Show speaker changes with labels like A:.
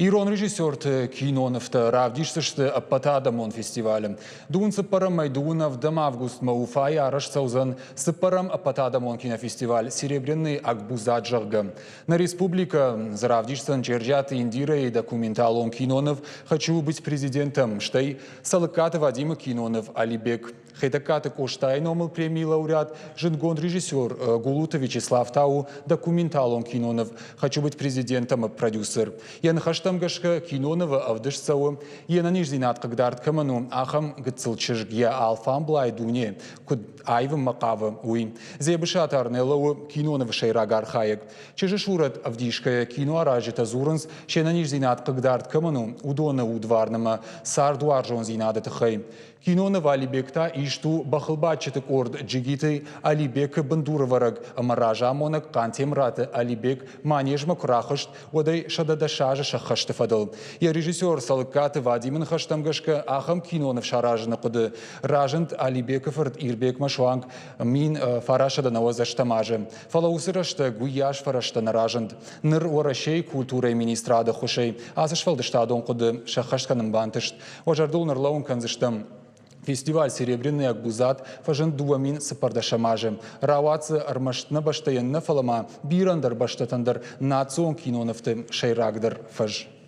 A: Ирон режиссер киноновта равдишсышты аппатадамон фестивалем. Дун сыпарам майдунов дам август мауфай араш саузан сыпарам аппатадамон кинофестиваль серебряный акбузат жагам. На республика заравдишсан черджат индира и документалон кинонов «Хочу быть президентом» штай салыкаты Вадима Кинонов Алибек. Хетакаты Коштай номал премии лауреат Жингон режиссер Гулута Вячеслав Тау документалон Кинонов «Хочу быть президентом» продюсер. Я нахаштам гашка Кинонова авдышсау. Я на нижзинат кагдарт каману ахам гцылчыжг я алфам блай дуне куд айвым макава уй. Зебышат арнелау Кинонова шейрагар хаяк. Чижешурат авдишкая кино аражита зуранс ще на нижзинат кагдарт каману удона удварнама сардуаржон зинадата хай. Кинонова Алибекта ишту бахылбатчатык орд джигиты Алибек бандуровараг маража монак кантемраты Алибек манежма курахышт одай шададашажа шахашты фадыл. Я режиссер салыкаты Вадимын хаштамгашка ахам Кинонов шаражны куды. Ражент Алибеков ирбек машуанг мин фарашада навозаштамажы. Фалаусырашты гуяш фараштана ражент. Ныр орашей культурой министрада хушей. Асышфалдыштадон куды шахашканым бантышт. Ожардул нырлаун канзыштам. Фестиваль «Серебряный акбузат» фажен дуамин сапардашамажем. Равацы армаштна баштаянна фалама бирандар баштатандар национ киноновты шейрагдар фаж.